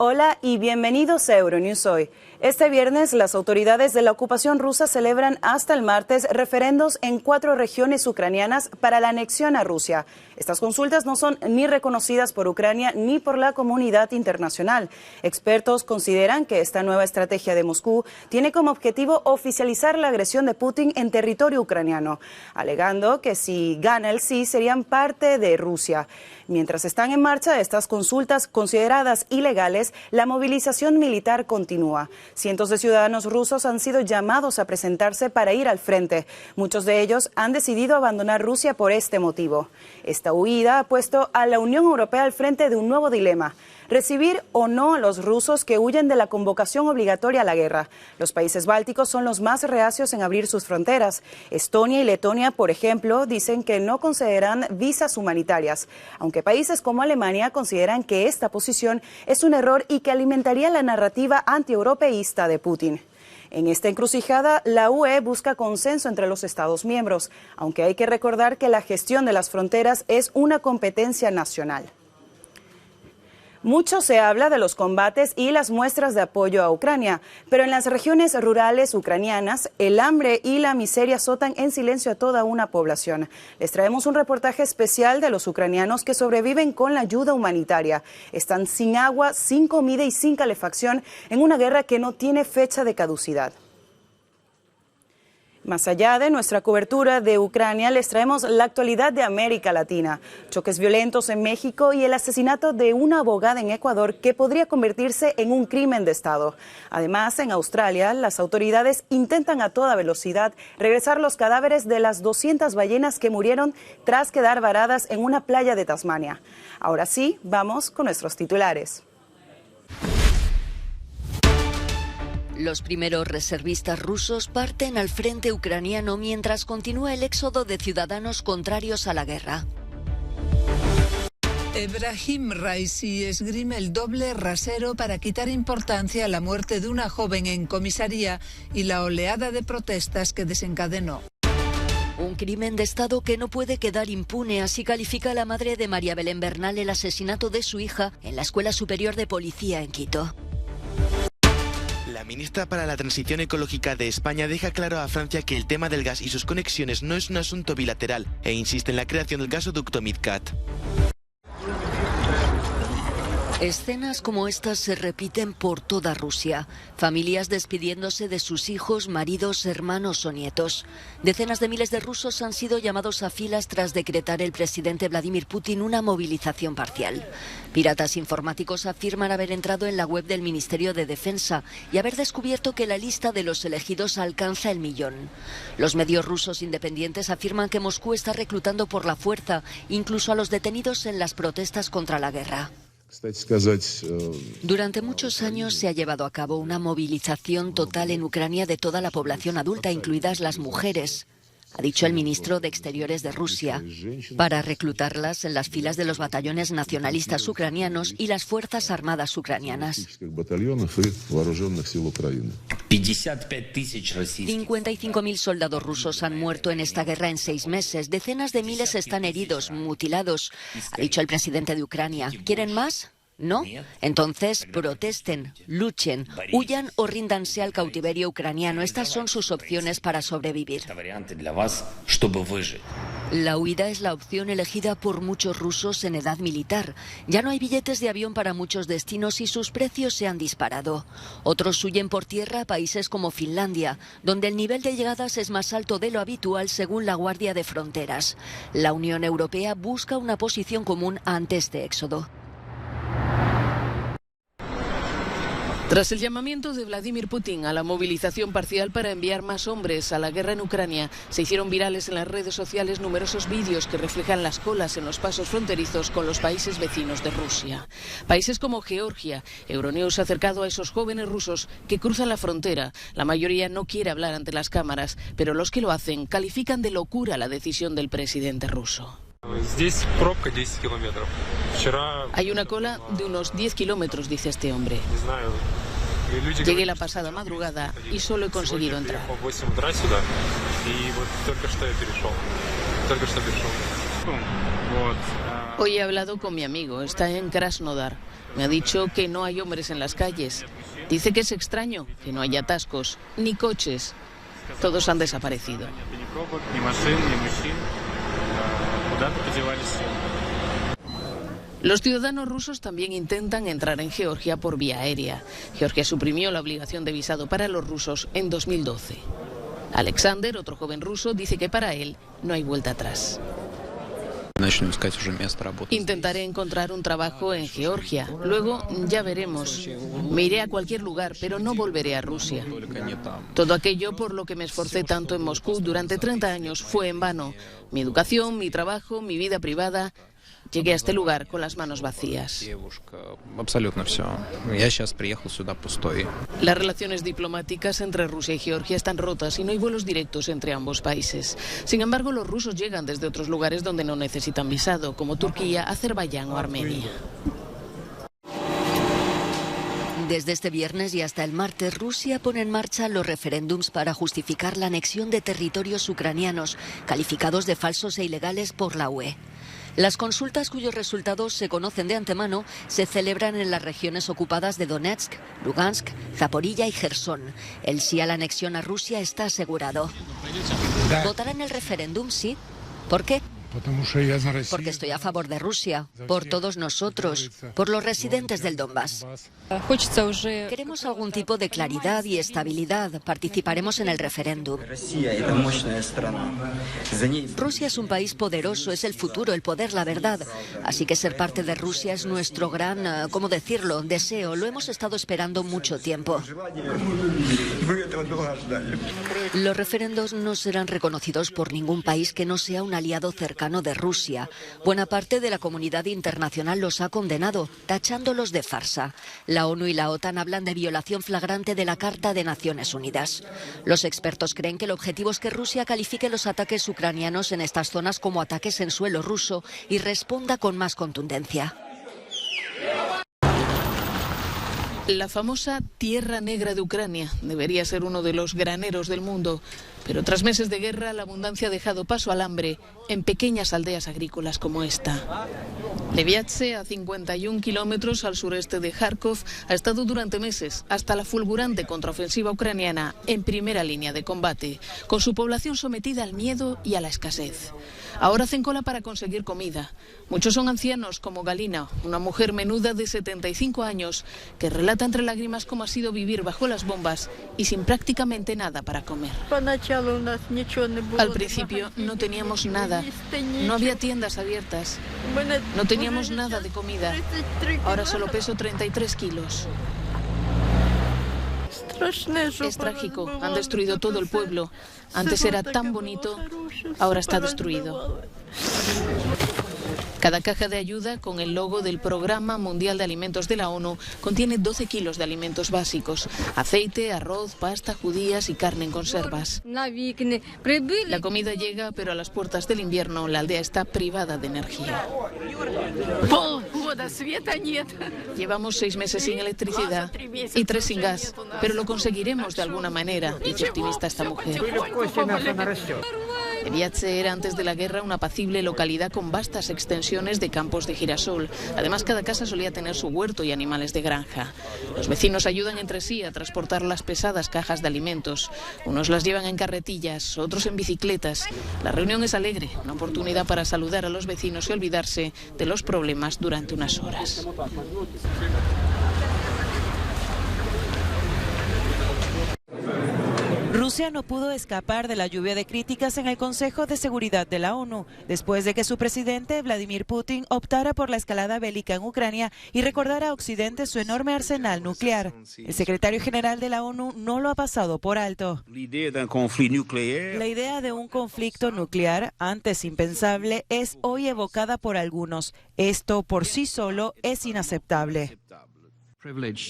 Hola y bienvenidos a Euronews Hoy. Este viernes, las autoridades de la ocupación rusa celebran hasta el martes referendos en 4 regiones ucranianas para la anexión a Rusia. Estas consultas no son ni reconocidas por Ucrania ni por la comunidad internacional. Expertos consideran que esta nueva estrategia de Moscú tiene como objetivo oficializar la agresión de Putin en territorio ucraniano, alegando que si gana el sí serían parte de Rusia. Mientras están en marcha estas consultas consideradas ilegales, la movilización militar continúa. Cientos de ciudadanos rusos han sido llamados a presentarse para ir al frente. Muchos de ellos han decidido abandonar Rusia por este motivo. Esta huida ha puesto a la Unión Europea al frente de un nuevo dilema: recibir o no a los rusos que huyen de la convocación obligatoria a la guerra. Los países bálticos son los más reacios en abrir sus fronteras. Estonia y Letonia, por ejemplo, dicen que no concederán visas humanitarias, aunque países como Alemania consideran que esta posición es un error y que alimentaría la narrativa antieuropeísta de Putin. En esta encrucijada, la UE busca consenso entre los Estados miembros, aunque hay que recordar que la gestión de las fronteras es una competencia nacional. Mucho se habla de los combates y las muestras de apoyo a Ucrania, pero en las regiones rurales ucranianas, el hambre y la miseria azotan en silencio a toda una población. Les traemos un reportaje especial de los ucranianos que sobreviven con la ayuda humanitaria. Están sin agua, sin comida y sin calefacción en una guerra que no tiene fecha de caducidad. Más allá de nuestra cobertura de Ucrania, les traemos la actualidad de América Latina. Choques violentos en México y el asesinato de una abogada en Ecuador que podría convertirse en un crimen de Estado. Además, en Australia, las autoridades intentan a toda velocidad regresar los cadáveres de las 200 ballenas que murieron tras quedar varadas en una playa de Tasmania. Ahora sí, vamos con nuestros titulares. Los primeros reservistas rusos parten al frente ucraniano mientras continúa el éxodo de ciudadanos contrarios a la guerra. Ebrahim Raisi esgrime el doble rasero para quitar importancia a la muerte de una joven en comisaría y la oleada de protestas que desencadenó. Un crimen de Estado que no puede quedar impune, así califica la madre de María Belén Bernal el asesinato de su hija en la Escuela Superior de Policía en Quito. La ministra para la Transición Ecológica de España deja claro a Francia que el tema del gas y sus conexiones no es un asunto bilateral e insiste en la creación del gasoducto MidCat. Escenas como estas se repiten por toda Rusia. Familias despidiéndose de sus hijos, maridos, hermanos o nietos. Decenas de miles de rusos han sido llamados a filas tras decretar el presidente Vladimir Putin una movilización parcial. Piratas informáticos afirman haber entrado en la web del Ministerio de Defensa y haber descubierto que la lista de los elegidos alcanza el 1.000.000. Los medios rusos independientes afirman que Moscú está reclutando por la fuerza, incluso a los detenidos en las protestas contra la guerra. Durante muchos años se ha llevado a cabo una movilización total en Ucrania de toda la población adulta, incluidas las mujeres, ha dicho el ministro de Exteriores de Rusia, para reclutarlas en las filas de los batallones nacionalistas ucranianos y las Fuerzas Armadas ucranianas. 55.000 soldados rusos han muerto en esta guerra en 6 meses. Decenas de miles están heridos, mutilados, ha dicho el presidente de Ucrania. ¿Quieren más? ¿No? Entonces protesten, luchen, huyan o ríndanse al cautiverio ucraniano. Estas son sus opciones para sobrevivir. La huida es la opción elegida por muchos rusos en edad militar. Ya no hay billetes de avión para muchos destinos y sus precios se han disparado. Otros huyen por tierra a países como Finlandia, donde el nivel de llegadas es más alto de lo habitual según la Guardia de Fronteras. La Unión Europea busca una posición común ante este éxodo. Tras el llamamiento de Vladimir Putin a la movilización parcial para enviar más hombres a la guerra en Ucrania, se hicieron virales en las redes sociales numerosos vídeos que reflejan las colas en los pasos fronterizos con los países vecinos de Rusia. Países como Georgia. Euronews se ha acercado a esos jóvenes rusos que cruzan la frontera. La mayoría no quiere hablar ante las cámaras, pero los que lo hacen califican de locura la decisión del presidente ruso. Hay una cola de unos 10 kilómetros, dice este hombre. Llegué la pasada madrugada y solo he conseguido entrar. Hoy he hablado con mi amigo, está en Krasnodar. Me ha dicho que no hay hombres en las calles. Dice que es extraño, que no hay atascos, ni coches. Todos han desaparecido. Los ciudadanos rusos también intentan entrar en Georgia por vía aérea. Georgia suprimió la obligación de visado para los rusos en 2012. Alexander, otro joven ruso, dice que para él no hay vuelta atrás. Intentaré encontrar un trabajo en Georgia. Luego ya veremos. Me iré a cualquier lugar, pero no volveré a Rusia. Todo aquello por lo que me esforcé tanto en Moscú durante 30 años fue en vano. Mi educación, mi trabajo, mi vida privada. Llegué a este lugar con las manos vacías. Las relaciones diplomáticas entre Rusia y Georgia están rotas y no hay vuelos directos entre ambos países. Sin embargo, los rusos llegan desde otros lugares donde no necesitan visado, como Turquía, Azerbaiyán o Armenia. Desde este viernes y hasta el martes, Rusia pone en marcha los referéndums para justificar la anexión de territorios ucranianos, calificados de falsos e ilegales por la UE. Las consultas, cuyos resultados se conocen de antemano, se celebran en las regiones ocupadas de Donetsk, Lugansk, Zaporilla y Jersón. El sí a la anexión a Rusia está asegurado. ¿Votarán en el referéndum? Sí. ¿Por qué? Porque estoy a favor de Rusia, por todos nosotros, por los residentes del Donbass. Queremos algún tipo de claridad y estabilidad. Participaremos en el referéndum. Rusia es un país poderoso, es el futuro, el poder, la verdad. Así que ser parte de Rusia es nuestro gran, ¿cómo decirlo?, deseo. Lo hemos estado esperando mucho tiempo. Los referendos no serán reconocidos por ningún país que no sea un aliado cercano de Rusia. Buena parte de la comunidad internacional los ha condenado, tachándolos de farsa. La ONU y la OTAN hablan de violación flagrante de la Carta de Naciones Unidas. Los expertos creen que el objetivo es que Rusia califique los ataques ucranianos en estas zonas como ataques en suelo ruso y responda con más contundencia. La famosa Tierra Negra de Ucrania debería ser uno de los graneros del mundo, pero tras meses de guerra la abundancia ha dejado paso al hambre en pequeñas aldeas agrícolas como esta. Leviatse, a 51 kilómetros al sureste de Kharkov, ha estado durante meses, hasta la fulgurante contraofensiva ucraniana, en primera línea de combate, con su población sometida al miedo y a la escasez. Ahora hacen cola para conseguir comida. Muchos son ancianos, como Galina, una mujer menuda de 75 años, que relata entre lágrimas cómo ha sido vivir bajo las bombas y sin prácticamente nada para comer. Al principio no teníamos nada, no había tiendas abiertas, no teníamos nada de comida. Ahora solo peso 33 kilos. Es trágico, han destruido todo el pueblo. Antes era tan bonito, ahora está destruido. Cada caja de ayuda, con el logo del Programa Mundial de Alimentos de la ONU, contiene 12 kilos de alimentos básicos: aceite, arroz, pasta, judías y carne en conservas. La comida llega, pero a las puertas del invierno la aldea está privada de energía. Llevamos 6 meses sin electricidad y 3 sin gas, pero lo conseguiremos de alguna manera, dice optimista esta mujer. Leviatse era antes de la guerra una apacible localidad con vastas extensiones de campos de girasol. Además, cada casa solía tener su huerto y animales de granja. Los vecinos ayudan entre sí a transportar las pesadas cajas de alimentos. Unos las llevan en carretillas, otros en bicicletas. La reunión es alegre, una oportunidad para saludar a los vecinos y olvidarse de los problemas durante unas horas. Rusia no pudo escapar de la lluvia de críticas en el Consejo de Seguridad de la ONU, después de que su presidente, Vladimir Putin, optara por la escalada bélica en Ucrania y recordara a Occidente su enorme arsenal nuclear. El secretario general de la ONU no lo ha pasado por alto. La idea de un conflicto nuclear, antes impensable, es hoy evocada por algunos. Esto por sí solo es inaceptable.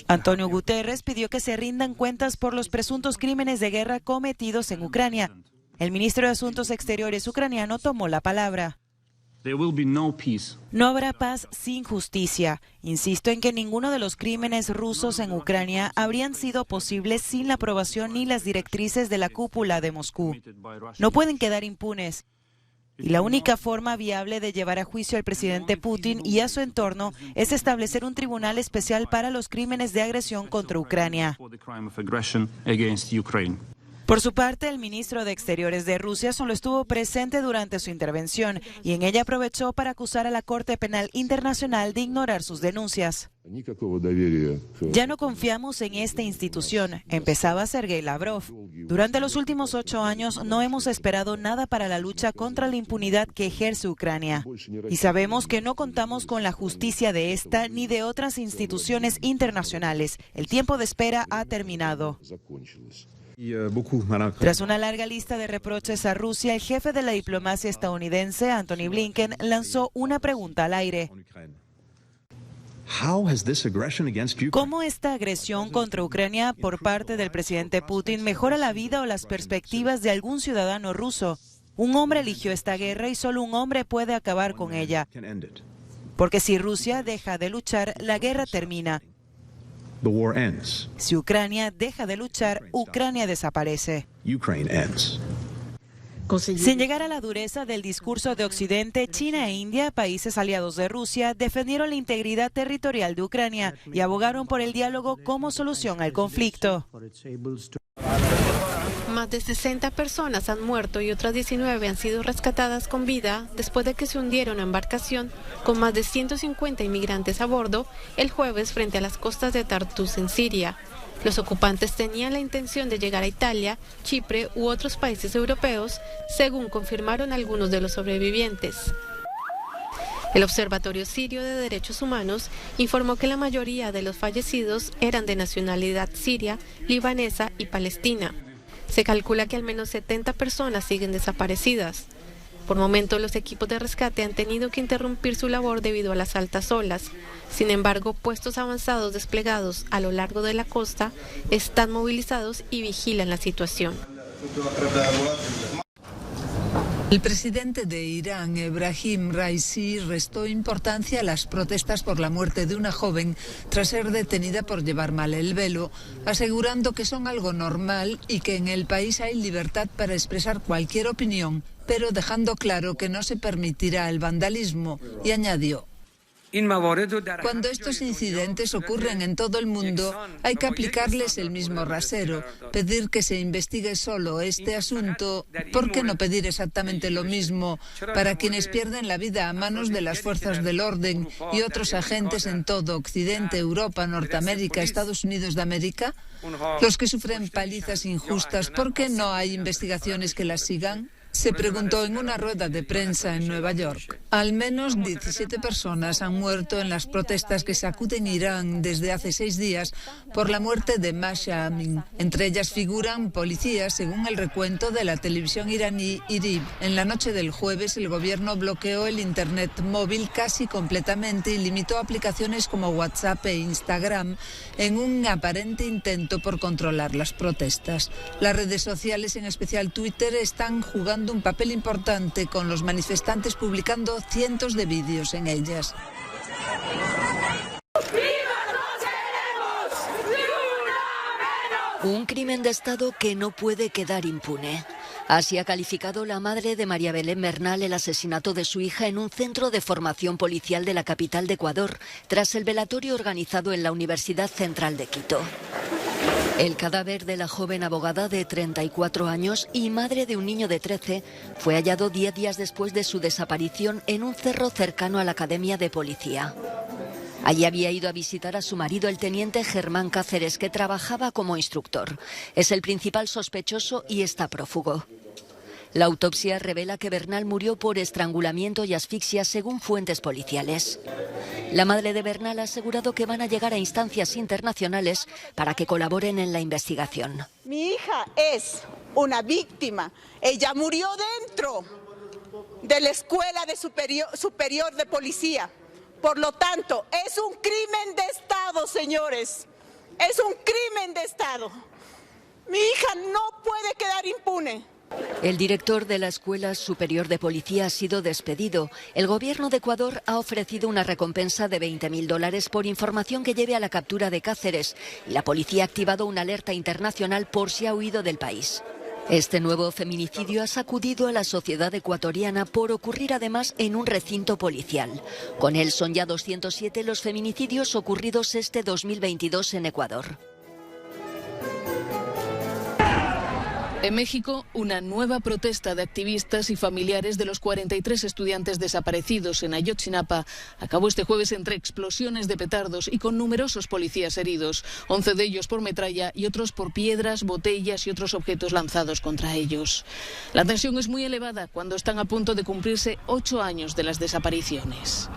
Antonio Guterres pidió que se rindan cuentas por los presuntos crímenes de guerra cometidos en Ucrania. El ministro de Asuntos Exteriores ucraniano tomó la palabra. No habrá paz sin justicia. Insisto en que ninguno de los crímenes rusos en Ucrania habrían sido posibles sin la aprobación ni las directrices de la cúpula de Moscú. No pueden quedar impunes. y la única forma viable de llevar a juicio al presidente Putin y a su entorno es establecer un tribunal especial para los crímenes de agresión contra Ucrania. Por su parte, el ministro de Exteriores de Rusia solo estuvo presente durante su intervención y en ella aprovechó para acusar a la Corte Penal Internacional de ignorar sus denuncias. Ya no confiamos en esta institución, empezaba Sergei Lavrov. Durante los últimos 8 años no hemos esperado nada para la lucha contra la impunidad que ejerce Ucrania. Y sabemos que no contamos con la justicia de esta ni de otras instituciones internacionales. El tiempo de espera ha terminado. Tras una larga lista de reproches a Rusia, el jefe de la diplomacia estadounidense, Antony Blinken, lanzó una pregunta al aire. ¿Cómo esta agresión contra Ucrania por parte del presidente Putin mejora la vida o las perspectivas de algún ciudadano ruso? Un hombre eligió esta guerra y solo un hombre puede acabar con ella. Porque si Rusia deja de luchar, la guerra termina. Si Ucrania deja de luchar, Ucrania desaparece. Sin llegar a la dureza del discurso de Occidente, China e India, países aliados de Rusia, defendieron la integridad territorial de Ucrania y abogaron por el diálogo como solución al conflicto. Más de 60 personas han muerto y otras 19 han sido rescatadas con vida después de que se hundiera una embarcación con más de 150 inmigrantes a bordo el jueves frente a las costas de Tartus en Siria. Los ocupantes tenían la intención de llegar a Italia, Chipre u otros países europeos, según confirmaron algunos de los sobrevivientes. El Observatorio Sirio de Derechos Humanos informó que la mayoría de los fallecidos eran de nacionalidad siria, libanesa y palestina. Se calcula que al menos 70 personas siguen desaparecidas. Por momentos, los equipos de rescate han tenido que interrumpir su labor debido a las altas olas. Sin embargo, puestos avanzados desplegados a lo largo de la costa están movilizados y vigilan la situación. El presidente de Irán, Ebrahim Raisi, restó importancia a las protestas por la muerte de una joven tras ser detenida por llevar mal el velo, asegurando que son algo normal y que en el país hay libertad para expresar cualquier opinión, pero dejando claro que no se permitirá el vandalismo, y añadió: cuando estos incidentes ocurren en todo el mundo, hay que aplicarles el mismo rasero, pedir que se investigue solo este asunto. ¿Por qué no pedir exactamente lo mismo para quienes pierden la vida a manos de las fuerzas del orden y otros agentes en todo Occidente, Europa, Norteamérica, Estados Unidos de América? Los que sufren palizas injustas, ¿por qué no hay investigaciones que las sigan? Se preguntó en una rueda de prensa en Nueva York. Al menos 17 personas han muerto en las protestas que sacuden Irán desde hace 6 días por la muerte de Mahsa Amini. Entre ellas figuran policías, según el recuento de la televisión iraní IRIB. En la noche del jueves, el gobierno bloqueó el Internet móvil casi completamente y limitó aplicaciones como WhatsApp e Instagram en un aparente intento por controlar las protestas. Las redes sociales, en especial Twitter, están jugando un papel importante, con los manifestantes publicando cientos de vídeos en ellas. Un crimen de Estado que no puede quedar impune. Así ha calificado la madre de María Belén Bernal el asesinato de su hija en un centro de formación policial de la capital de Ecuador, tras el velatorio organizado en la Universidad Central de Quito. El cadáver de la joven abogada de 34 años y madre de un niño de 13 fue hallado 10 días después de su desaparición en un cerro cercano a la Academia de Policía. Allí había ido a visitar a su marido, el teniente Germán Cáceres, que trabajaba como instructor. Es el principal sospechoso y está prófugo. La autopsia revela que Bernal murió por estrangulamiento y asfixia, según fuentes policiales. La madre de Bernal ha asegurado que van a llegar a instancias internacionales para que colaboren en la investigación. Mi hija es una víctima. Ella murió dentro de la Escuela Superior de Policía. Por lo tanto, es un crimen de Estado, señores. Es un crimen de Estado. Mi hija no puede quedar impune. El director de la Escuela Superior de Policía ha sido despedido. El gobierno de Ecuador ha ofrecido una recompensa de $20.000 por información que lleve a la captura de Cáceres. Y la policía ha activado una alerta internacional por si ha huido del país. Este nuevo feminicidio ha sacudido a la sociedad ecuatoriana por ocurrir además en un recinto policial. Con él son ya 207 los feminicidios ocurridos este 2022 en Ecuador. En México, una nueva protesta de activistas y familiares de los 43 estudiantes desaparecidos en Ayotzinapa acabó este jueves entre explosiones de petardos y con numerosos policías heridos, 11 de ellos por metralla y otros por piedras, botellas y otros objetos lanzados contra ellos. La tensión es muy elevada cuando están a punto de cumplirse 8 años de las desapariciones.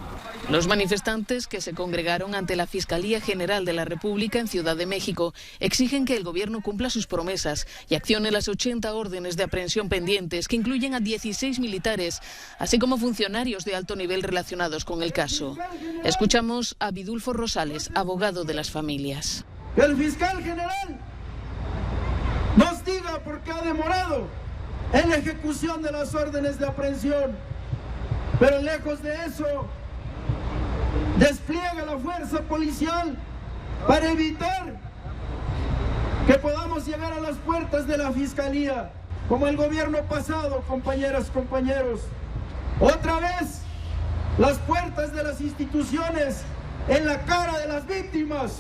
Los manifestantes, que se congregaron ante la Fiscalía General de la República en Ciudad de México, exigen que el gobierno cumpla sus promesas y accione las 80 órdenes de aprehensión pendientes, que incluyen a 16 militares, así como funcionarios de alto nivel relacionados con el caso. Escuchamos a Vidulfo Rosales, abogado de las familias. Que el fiscal general nos diga por qué ha demorado en la ejecución de las órdenes de aprehensión, pero lejos de eso, despliega la fuerza policial para evitar que podamos llegar a las puertas de la Fiscalía, como el gobierno pasado, compañeras, compañeros. Otra vez, las puertas de las instituciones en la cara de las víctimas.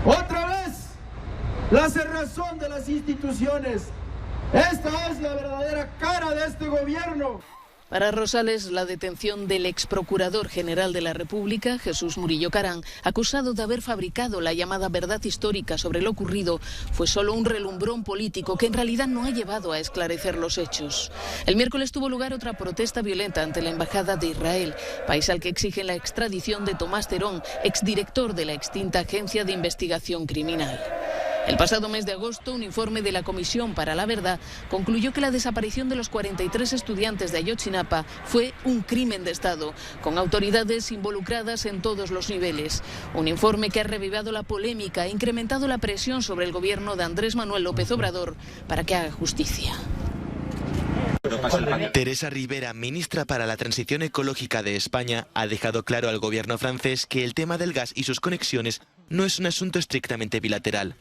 Otra vez, la cerrazón de las instituciones. Esta es la verdadera cara de este gobierno. Para Rosales, la detención del exprocurador general de la República, Jesús Murillo Caram, acusado de haber fabricado la llamada verdad histórica sobre lo ocurrido, fue solo un relumbrón político que en realidad no ha llevado a esclarecer los hechos. El miércoles tuvo lugar otra protesta violenta ante la Embajada de Israel, país al que exigen la extradición de Tomás Terón, exdirector de la extinta Agencia de Investigación Criminal. El pasado mes de agosto, un informe de la Comisión para la Verdad concluyó que la desaparición de los 43 estudiantes de Ayotzinapa fue un crimen de Estado, con autoridades involucradas en todos los niveles. Un informe que ha revivado la polémica e incrementado la presión sobre el gobierno de Andrés Manuel López Obrador para que haga justicia. Teresa Rivera, ministra para la Transición Ecológica de España, ha dejado claro al gobierno francés que el tema del gas y sus conexiones no es un asunto estrictamente bilateral.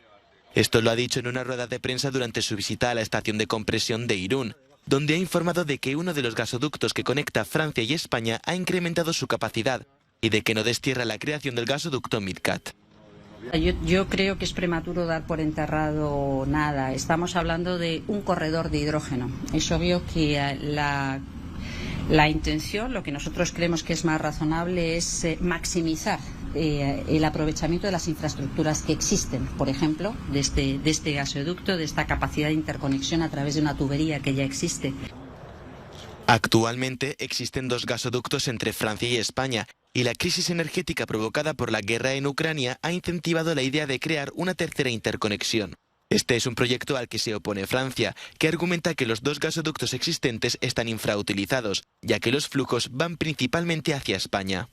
Esto lo ha dicho en una rueda de prensa durante su visita a la estación de compresión de Irún, donde ha informado de que uno de los gasoductos que conecta Francia y España ha incrementado su capacidad y de que no destierra la creación del gasoducto MidCat. Yo creo que es prematuro dar por enterrado nada. Estamos hablando de un corredor de hidrógeno. Es obvio que la intención, lo que nosotros creemos que es más razonable, es maximizar el aprovechamiento de las infraestructuras que existen, por ejemplo, de este gasoducto, de esta capacidad de interconexión a través de una tubería que ya existe. Actualmente existen 2 gasoductos entre Francia y España, y la crisis energética provocada por la guerra en Ucrania ha incentivado la idea de crear una tercera interconexión. Este es un proyecto al que se opone Francia, que argumenta que los 2 gasoductos existentes están infrautilizados, ya que los flujos van principalmente hacia España.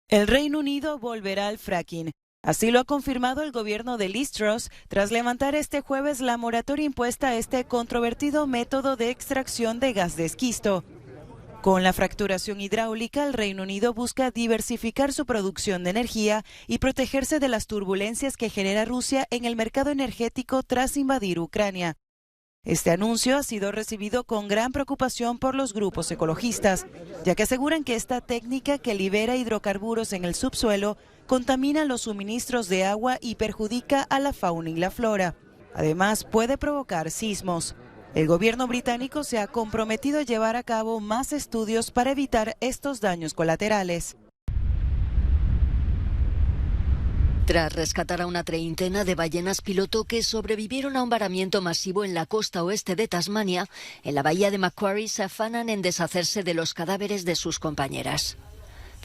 El Reino Unido volverá al fracking. Así lo ha confirmado el gobierno de Liz Truss tras levantar este jueves la moratoria impuesta a este controvertido método de extracción de gas de esquisto. Con la fracturación hidráulica, el Reino Unido busca diversificar su producción de energía y protegerse de las turbulencias que genera Rusia en el mercado energético tras invadir Ucrania. Este anuncio ha sido recibido con gran preocupación por los grupos ecologistas, ya que aseguran que esta técnica que libera hidrocarburos en el subsuelo contamina los suministros de agua y perjudica a la fauna y la flora. Además, puede provocar sismos. El gobierno británico se ha comprometido a llevar a cabo más estudios para evitar estos daños colaterales. Tras rescatar a una treintena de ballenas piloto que sobrevivieron a un varamiento masivo en la costa oeste de Tasmania, en la bahía de Macquarie se afanan en deshacerse de los cadáveres de sus compañeras.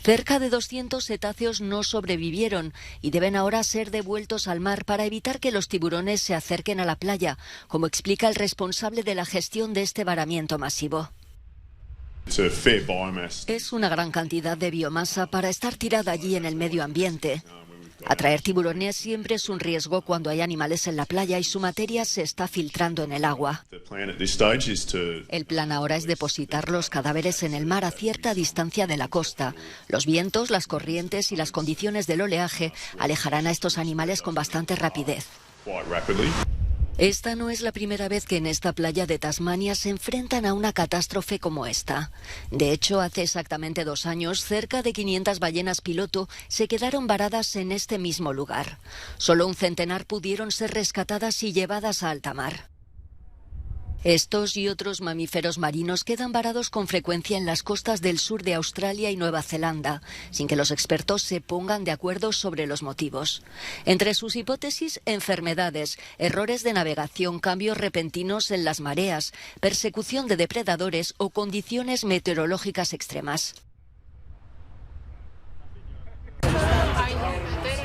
Cerca de 200 cetáceos no sobrevivieron y deben ahora ser devueltos al mar para evitar que los tiburones se acerquen a la playa, como explica el responsable de la gestión de este varamiento masivo. Es una gran cantidad de biomasa para estar tirada allí en el medio ambiente. Atraer tiburones siempre es un riesgo cuando hay animales en la playa y su materia se está filtrando en el agua. El plan ahora es depositar los cadáveres en el mar a cierta distancia de la costa. Los vientos, las corrientes y las condiciones del oleaje alejarán a estos animales con bastante rapidez. Esta no es la primera vez que en esta playa de Tasmania se enfrentan a una catástrofe como esta. De hecho, hace exactamente 2 años, cerca de 500 ballenas piloto se quedaron varadas en este mismo lugar. Solo un centenar pudieron ser rescatadas y llevadas a alta mar. Estos y otros mamíferos marinos quedan varados con frecuencia en las costas del sur de Australia y Nueva Zelanda, sin que los expertos se pongan de acuerdo sobre los motivos. Entre sus hipótesis, enfermedades, errores de navegación, cambios repentinos en las mareas, persecución de depredadores o condiciones meteorológicas extremas.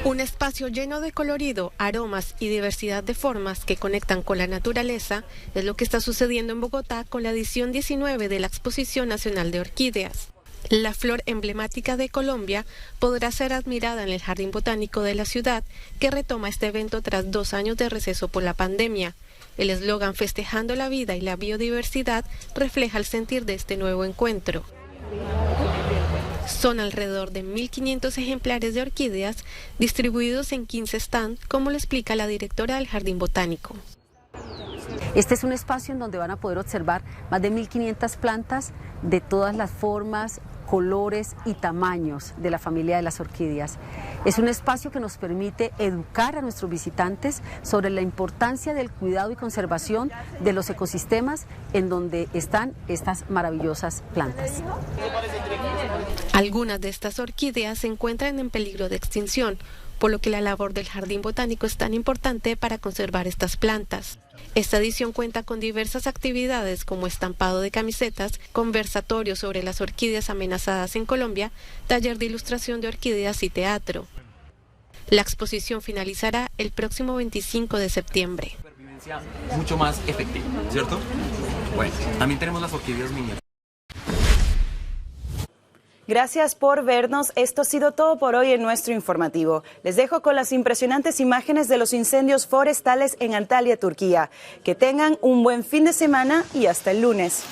Un espacio lleno de colorido, aromas y diversidad de formas que conectan con la naturaleza es lo que está sucediendo en Bogotá con la edición 19 de la Exposición Nacional de Orquídeas. La flor emblemática de Colombia podrá ser admirada en el Jardín Botánico de la ciudad, que retoma este evento tras 2 años de receso por la pandemia. El eslogan Festejando la vida y la biodiversidad refleja el sentir de este nuevo encuentro. Son alrededor de 1.500 ejemplares de orquídeas distribuidos en 15 stands, como lo explica la directora del Jardín Botánico. Este es un espacio en donde van a poder observar más de 1.500 plantas de todas las formas, colores y tamaños de la familia de las orquídeas. Es un espacio que nos permite educar a nuestros visitantes sobre la importancia del cuidado y conservación de los ecosistemas en donde están estas maravillosas plantas. Algunas de estas orquídeas se encuentran en peligro de extinción, por lo que la labor del Jardín Botánico es tan importante para conservar estas plantas. Esta edición cuenta con diversas actividades como estampado de camisetas, conversatorios sobre las orquídeas amenazadas en Colombia, taller de ilustración de orquídeas y teatro. La exposición finalizará el próximo 25 de septiembre. Mucho más efectiva, ¿cierto? Bueno, también tenemos las orquídeas miniaturas. Gracias por vernos. Esto ha sido todo por hoy en nuestro informativo. Les dejo con las impresionantes imágenes de los incendios forestales en Antalya, Turquía. Que tengan un buen fin de semana y hasta el lunes.